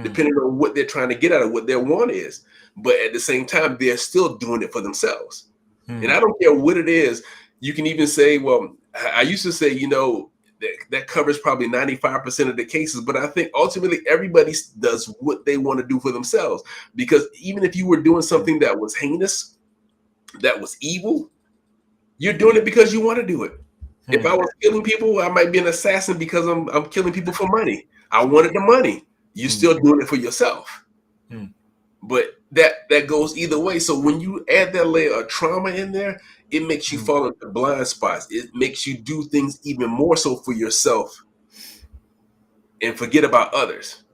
depending on what they're trying to get out of what their want is. But at the same time, they're still doing it for themselves. And I don't care what it is. You can even say, well, I used to say, that covers probably 95% of the cases. But I think ultimately everybody does what they want to do for themselves. Because even if you were doing something that was heinous, that was evil, you're doing it because you want to do it. If I was killing people, I might be an assassin because I'm killing people for money. I wanted the money. You're still doing it for yourself. But that goes either way. So when you add that layer of trauma in there, it makes you fall into blind spots. It makes you do things even more so for yourself and forget about others.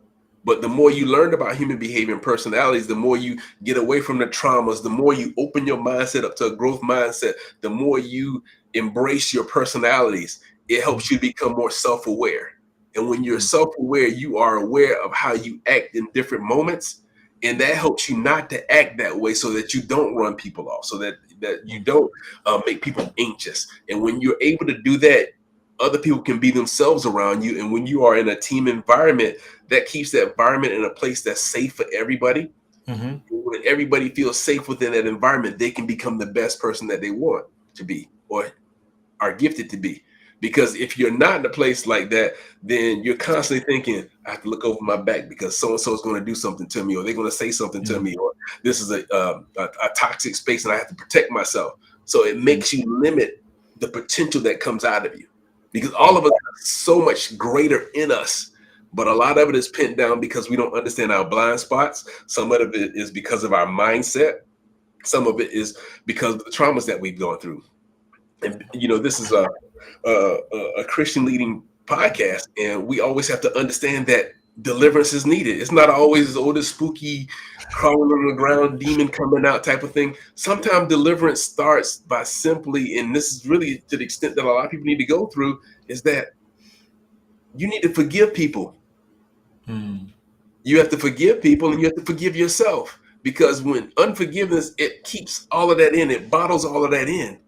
But the more you learn about human behavior and personalities, the more you get away from the traumas, the more you open your mindset up to a growth mindset, the more you embrace your personalities, it helps you become more self-aware. And when you're self-aware, you are aware of how you act in different moments. And that helps you not to act that way so that you don't run people off, so that you don't make people anxious. And when you're able to do that, other people can be themselves around you. And when you are in a team environment, that keeps that environment in a place that's safe for everybody. When everybody feels safe within that environment, they can become the best person that they want to be or are gifted to be. Because if you're not in a place like that, then you're constantly thinking, I have to look over my back because so-and-so is going to do something to me, or they're going to say something to me, or this is a toxic space and I have to protect myself. So it makes you limit the potential that comes out of you, because all of us have so much greater in us. But a lot of it is pinned down because we don't understand our blind spots. Some of it is because of our mindset. Some of it is because of the traumas that we've gone through. And this is a Christian leading podcast, and we always have to understand that deliverance is needed. It's not always the spooky crawling on the ground demon coming out type of thing. Sometimes deliverance starts by simply, and this is really to the extent that a lot of people need to go through, is that you need to forgive people. You have to forgive people and you have to forgive yourself, because when unforgiveness, it keeps all of that in, it bottles all of that in.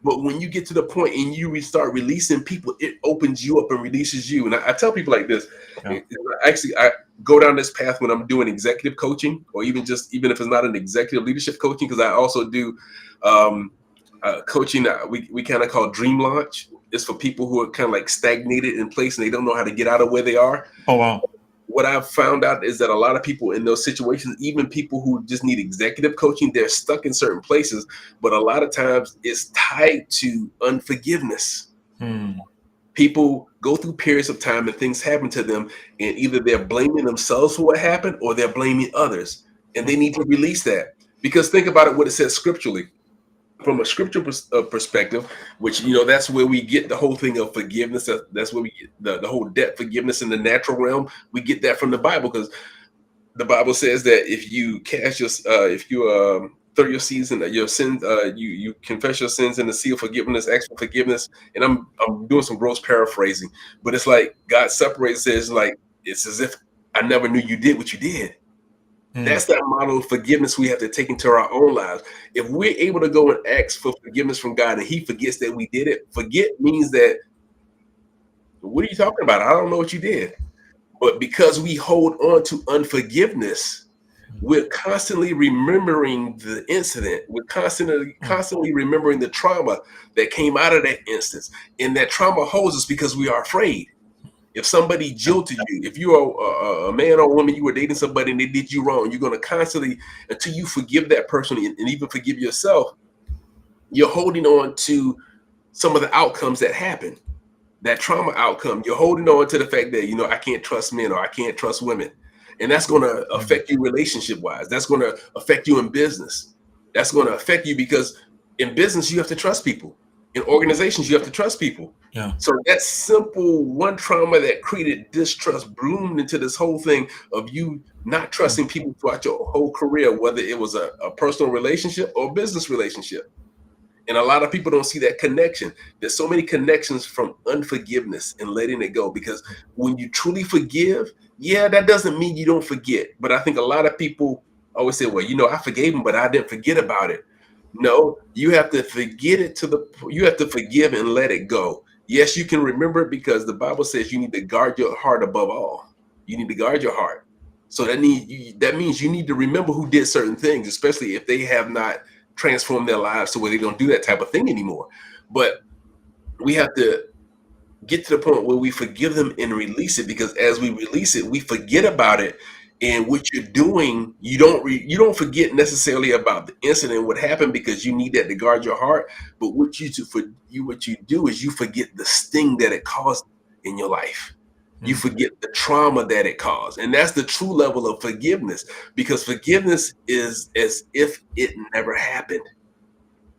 But when you get to the point and you start releasing people, it opens you up and releases you. And I tell people like this, actually, I go down this path when I'm doing executive coaching, or even if it's not an executive leadership coaching, because I also do coaching we kind of call dream launch. It's for people who are kind of like stagnated in place and they don't know how to get out of where they are. Oh, wow. What I've found out is that a lot of people in those situations, even people who just need executive coaching, they're stuck in certain places. But a lot of times it's tied to unforgiveness. People go through periods of time and things happen to them, and either they're blaming themselves for what happened or they're blaming others. And they need to release that. Because think about it, what it says scripturally. from a scripture perspective, which that's where we get the whole thing of forgiveness. That's where we get the whole debt forgiveness in the natural realm. We get that from the Bible, because the Bible says that if you cast your if you throw your sins and your sins, you confess your sins in the sea of forgiveness, ask for forgiveness. And I'm doing some gross paraphrasing, but it's like God separates. Says like it's as if I never knew you did what you did. That's that model of forgiveness we have to take into our own lives. If we're able to go and ask for forgiveness from God and He forgets that we did it, forget means that, what are you talking about? I don't know what you did. But because we hold on to unforgiveness, we're constantly remembering the incident. We're constantly remembering the trauma that came out of that instance. And that trauma holds us because we are afraid. If somebody jilted you, if you are a man or woman, you were dating somebody and they did you wrong, you're going to constantly, until you forgive that person and even forgive yourself, you're holding on to some of the outcomes that happen. That trauma outcome, you're holding on to the fact that, I can't trust men or I can't trust women. And that's going to affect you relationship wise. That's going to affect you in business. That's going to affect you because in business, you have to trust people. In organizations, you have to trust people. Yeah. So that simple one trauma that created distrust bloomed into this whole thing of you not trusting people throughout your whole career, whether it was a personal relationship or business relationship. And a lot of people don't see that connection. There's so many connections from unforgiveness and letting it go, because when you truly forgive, that doesn't mean you don't forget. But I think a lot of people always say, well, I forgave him, but I didn't forget about it. No, you have to forget it you have to forgive and let it go. Yes, you can remember it, because the Bible says you need to guard your heart above all. You need to guard your heart. So that means you need to remember who did certain things, especially if they have not transform their lives to where they don't do that type of thing anymore. But we have to get to the point where we forgive them and release it, because as we release it, we forget about it. And what you're doing, you don't forget necessarily about the incident, what happened, because you need that to guard your heart. But what you do is you forget the sting that it caused in your life. You forget the trauma that it caused. And that's the true level of forgiveness, because forgiveness is as if it never happened.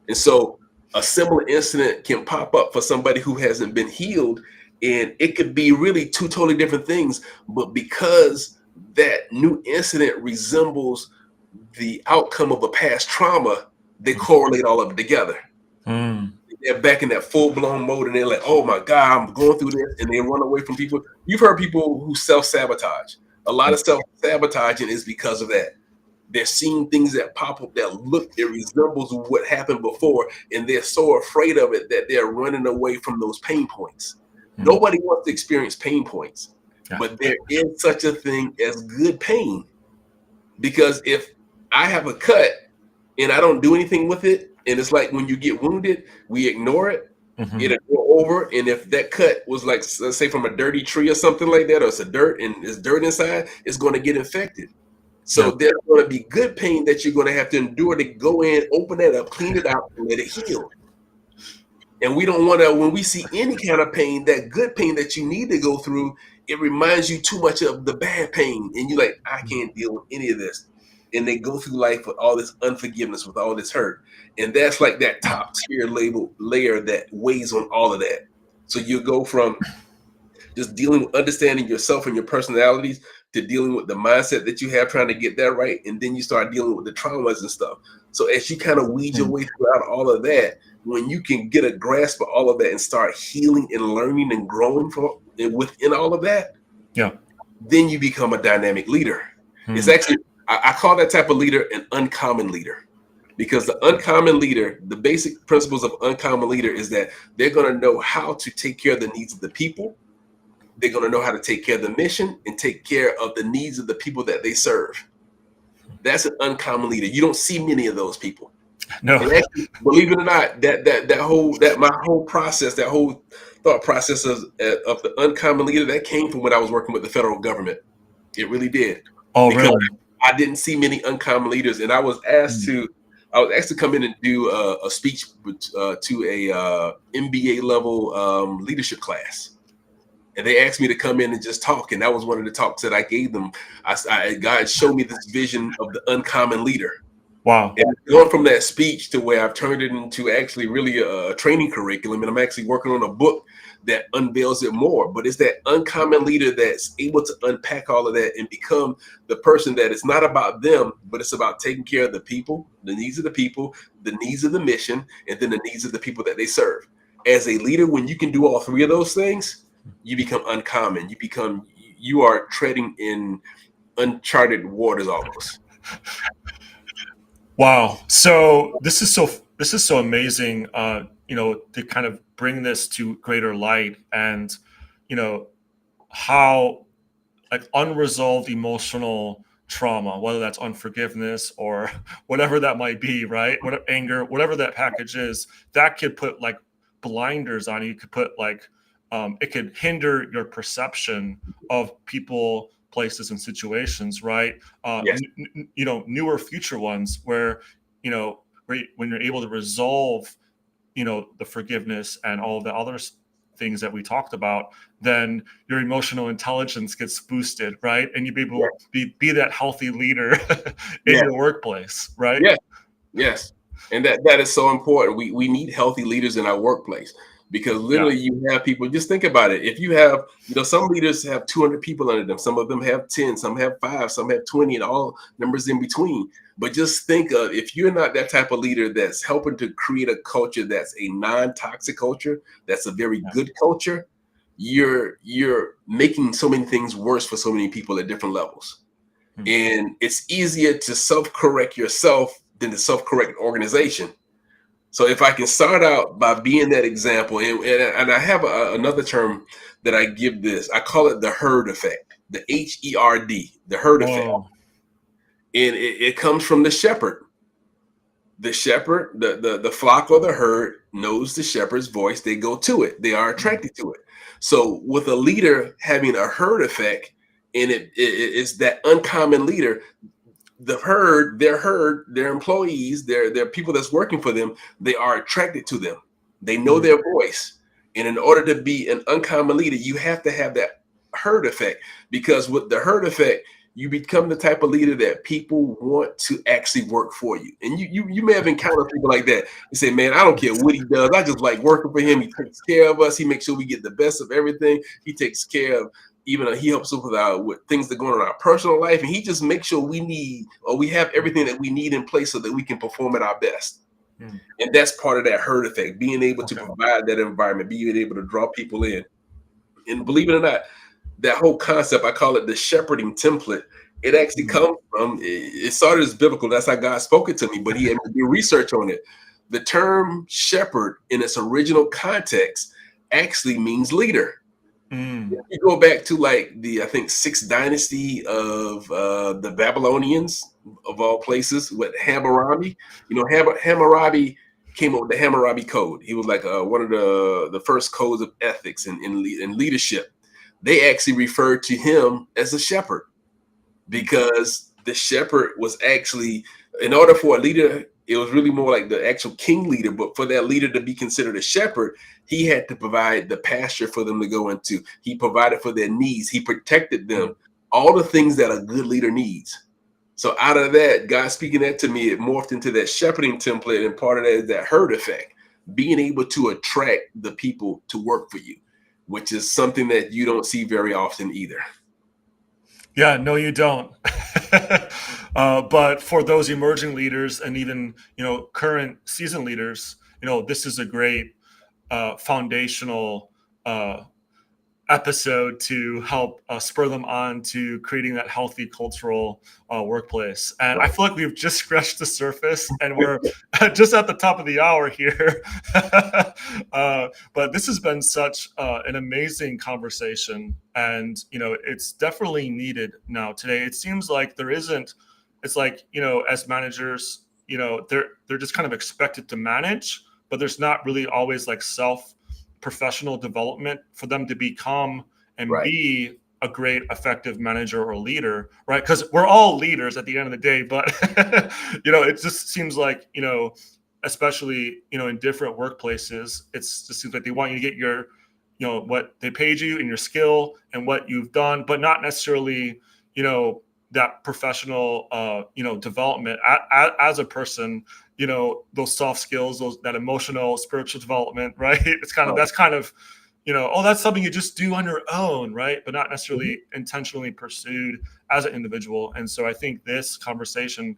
And so a similar incident can pop up for somebody who hasn't been healed, and it could be really two totally different things. But because that new incident resembles the outcome of a past trauma, they correlate all of it together. They're back in that full-blown mode, and they're like, oh my God, I'm going through this, and they run away from people. You've heard people who self-sabotage. A lot of self-sabotaging is because of that. They're seeing things that pop up it resembles what happened before, and they're so afraid of it that they're running away from those pain points. Nobody wants to experience pain points, but there is such a thing as good pain. Because if I have a cut and I don't do anything with it, and it's like when you get wounded, we ignore it. It'll go over. And if that cut was like, let's say from a dirty tree or something like that, or it's a dirt and it's dirt inside, it's going to get infected. So there's going to be good pain that you're going to have to endure to go in, open that up, clean it out, and let it heal. And we don't want to, when we see any kind of pain, that good pain that you need to go through, it reminds you too much of the bad pain. And you're like, I can't deal with any of this. And they go through life with all this unforgiveness, with all this hurt. And that's like that top tier layer that weighs on all of that. So you go from just understanding yourself and your personalities to dealing with the mindset that you have, trying to get that right. And then you start dealing with the traumas and stuff. So as you kind of weed your way throughout all of that, when you can get a grasp of all of that and start healing and learning and growing within all of that, then you become a dynamic leader. It's actually, I call that type of leader an uncommon leader, because the uncommon leader, the basic principles of uncommon leader is that they're going to know how to take care of the needs of the people. They're going to know how to take care of the mission and take care of the needs of the people that they serve. That's an uncommon leader. You don't see many of those people. No. And actually, believe it or not, my whole process, that whole thought process of the uncommon leader, that came from when I was working with the federal government. It really did. Oh, because really? I didn't see many uncommon leaders, and I was asked to come in and do a speech to a MBA level leadership class. And they asked me to come in and just talk. And that was one of the talks that I gave them. God showed me this vision of the uncommon leader. Wow. And going from that speech to where I've turned it into actually really a training curriculum, and I'm actually working on a book that unveils it more. But it's that uncommon leader that's able to unpack all of that and become the person that it's not about them, but it's about taking care of the people, the needs of the people, the needs of the mission, and then the needs of the people that they serve. As a leader, when you can do all three of those things, you become uncommon. You are treading in uncharted waters almost. Wow. So this is so amazing. To kind of bring this to greater light, and you know how like unresolved emotional trauma, whether that's unforgiveness or whatever that might be, right? Whatever anger, whatever that package is, that could put like blinders on you. Could put like it could hinder your perception of people, places, and situations, right? Yes. Newer future ones where when you're able to resolve the forgiveness and all the other things that we talked about, then your emotional intelligence gets boosted, right? And you be able Yes. to be that healthy leader in Yes. your workplace, right? Yes. Yes. And that is so important. We need healthy leaders in our workplace because Yeah. literally you have people, just think about it. If you have, some leaders have 200 people under them, some of them have 10, some have 5, some have 20, and all numbers in between. But just think of, if you're not that type of leader that's helping to create a culture that's a non-toxic culture, that's a very Yeah. good culture, you're making so many things worse for so many people at different levels. Hmm. And it's easier to self-correct yourself than to self-correct an organization. So if I can start out by being that example, and I have another term that I give this, I call it the herd effect, the HERD, the herd effect. Whoa. And it comes from the shepherd. The shepherd, the flock or the herd knows the shepherd's voice. They go to it. They are Hmm. attracted to it. So with a leader having a herd effect, and it's that uncommon leader, the herd, their employees, their people that's working for them, they are attracted to them. They know Hmm. their voice. And in order to be an uncommon leader, you have to have that herd effect. Because with the herd effect, you become the type of leader that people want to actually work for you. And you may have encountered people like that. You say, man, I don't care what he does. I just like working for him. He takes care of us. He makes sure we get the best of everything. He takes care of, even he helps us with things that go on in our personal life, and he just makes sure we have everything that we need in place so that we can perform at our best. Hmm. And that's part of that herd effect, being able to Okay. provide that environment, being able to draw people in. And believe it or not, that whole concept, I call it the shepherding template. It actually Hmm. comes from, it started as biblical. That's how God spoke it to me, but he had me do research on it. The term shepherd in its original context actually means leader. If Hmm. you go back to like I think sixth dynasty of the Babylonians, of all places, with Hammurabi. Hammurabi came up with the Hammurabi Code. He was like one of the first codes of ethics and leadership. They actually referred to him as a shepherd because the shepherd was actually, in order for a leader, it was really more like the actual king leader, but for that leader to be considered a shepherd, he had to provide the pasture for them to go into. He provided for their needs. He protected Hmm. them. All the things that a good leader needs. So out of that, God speaking that to me, it morphed into that shepherding template, and part of that is that herd effect, being able to attract the people to work for you, which is something that you don't see very often either. Yeah, no, you don't. But for those emerging leaders and even current season leaders, this is a great foundational uh, episode to help spur them on to creating that healthy cultural workplace. And I Right. feel like we've just scratched the surface and we're just at the top of the hour here. But this has been such an amazing conversation. And, it's definitely needed now today. It seems like there isn't, it's like, as managers, they're just kind of expected to manage, but there's not really always like professional development for them to become and Right. be a great effective manager or leader, right? Because we're all leaders at the end of the day, but it just seems like especially in different workplaces, it's just seems like they want you to get your what they paid you and your skill and what you've done, but not necessarily you know that professional, development as a person, those soft skills, that emotional, spiritual development, right? That's kind of, oh, that's something you just do on your own, right? But not Mhm. necessarily intentionally pursued as an individual. And so I think this conversation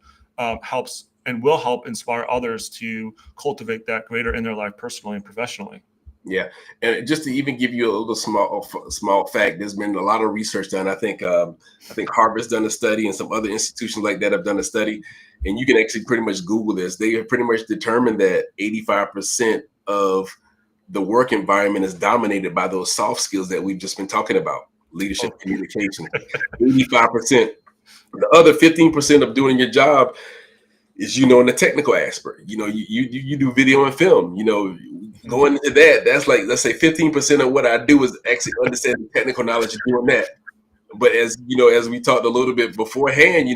helps and will help inspire others to cultivate that greater in their life, personally and professionally. Yeah, and just to even give you a little small fact, there's been a lot of research done. I think Harvard's done a study, and some other institutions like that have done a study, and you can actually pretty much Google this. They have pretty much determined that 85% of the work environment is dominated by those soft skills that we've just been talking about: leadership, Okay. communication. 85%. The other 15% of doing your job is in the technical aspect. You do video and film. Mhm. Going into that, that's like, let's say 15% of what I do is actually understand the technical knowledge of doing that. But as we talked a little bit beforehand,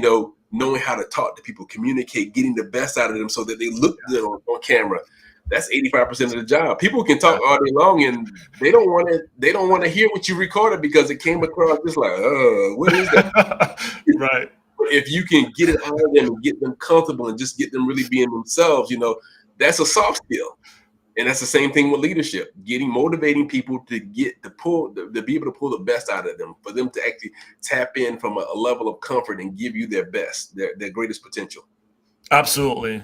knowing how to talk to people, communicate, getting the best out of them so that they look good on camera. That's 85% of the job. People can talk all day long, and they don't want to. They don't want to hear what you recorded because it came across just like, what is that? Right. If you can get it out of them and get them comfortable and just get them really being themselves, that's a soft skill. And that's the same thing with leadership, motivating people to be able to pull the best out of them, for them to actually tap in from a level of comfort and give you their best, their greatest potential. Absolutely.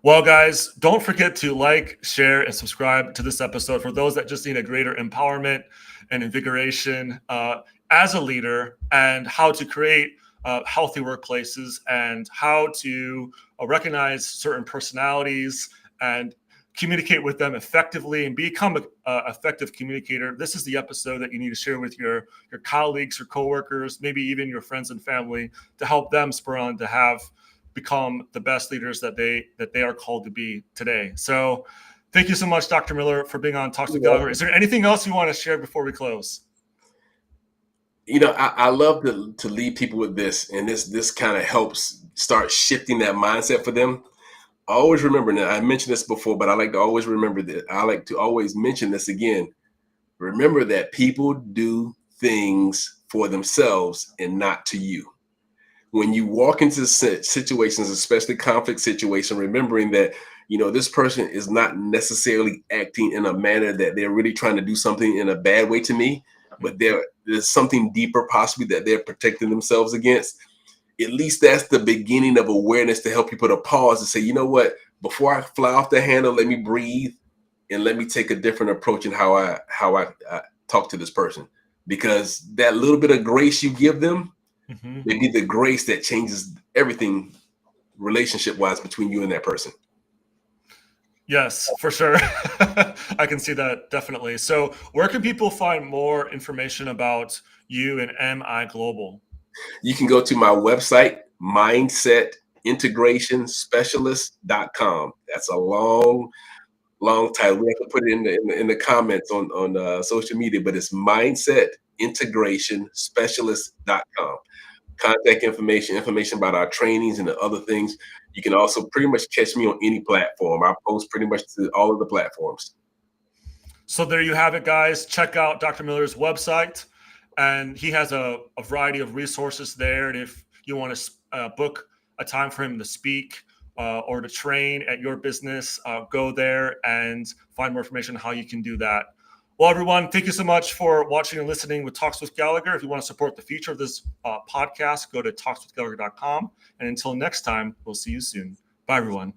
Well, guys, don't forget to like, share, and subscribe to this episode for those that just need a greater empowerment and invigoration as a leader, and how to create healthy workplaces, and how to recognize certain personalities and communicate with them effectively and become an effective communicator. This is the episode that you need to share with your colleagues, your coworkers, maybe even your friends and family, to help them spur on to have become the best leaders that they are called to be today. So thank you so much, Dr. Miller, for being on Talks with Gallagher. Is there anything else you want to share before we close? I love to lead people with this, and this kind of helps start shifting that mindset for them. Always remember, now I mentioned this before, but I like to always remember that. I like to always mention this again. Remember that people do things for themselves and not to you. When you walk into situations, especially conflict situation, remembering that this person is not necessarily acting in a manner that they're really trying to do something in a bad way to me, but there's something deeper possibly that they're protecting themselves against. At least that's the beginning of awareness to help you put a pause and say, you know what, before I fly off the handle, let me breathe and let me take a different approach in how I talk to this person, because that little bit of grace you give them, Mm-hmm. may be the grace that changes everything relationship wise between you and that person. Yes, for sure. I can see that definitely. So where can people find more information about you and MI Global? You can go to my website, mindsetintegrationspecialist.com. That's a long title. We have to put it in the comments on social media, but it's mindsetintegrationspecialist.com. Contact information about our trainings and the other things. You can also pretty much catch me on any platform. I post pretty much to all of the platforms. So there you have it, guys. Check out Dr. Miller's website, and he has a variety of resources there. And if you want to book a time for him to speak or to train at your business, go there and find more information on how you can do that. Well, everyone, thank you so much for watching and listening with Talks with Gallagher. If you want to support the future of this podcast, go to talkswithgallagher.com. And until next time, we'll see you soon. Bye, everyone.